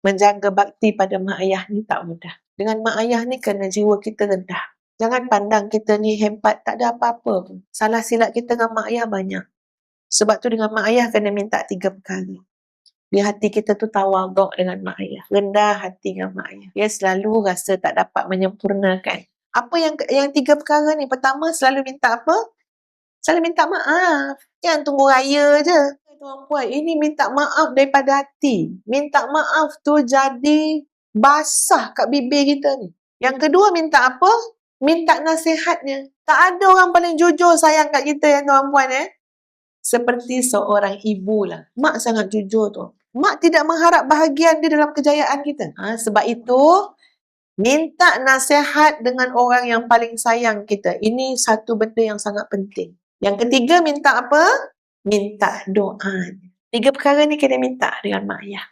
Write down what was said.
menjaga bakti pada mak ayah ni tak mudah. Dengan mak ayah ni kena jiwa kita rendah. Jangan pandang kita ni hebat, tak ada apa-apa pun. Salah silap kita dengan mak ayah banyak. Sebab tu dengan mak ayah kena minta 3 perkara. Di hati kita tu tawaduk dengan mak ayah. Rendah hati dengan mak ayah. Dia selalu rasa tak dapat menyempurnakan. Apa yang 3 perkara ni? Pertama, selalu minta apa? Selalu minta maaf. Jangan tunggu raya je. Tuan-puan, ini minta maaf daripada hati. Minta maaf tu jadi basah kat bibir kita ni. Yang kedua, minta apa? Minta nasihatnya. Tak ada orang paling jujur sayang kat kita ya tuan-puan Seperti seorang ibu lah. Mak sangat jujur tu. Mak tidak mengharap bahagian dia dalam kejayaan kita. Sebab itu, minta nasihat dengan orang yang paling sayang kita. Ini satu benda yang sangat penting. Yang ketiga, minta apa? Minta doa. 3 perkara ni kena minta dengan mak ayah.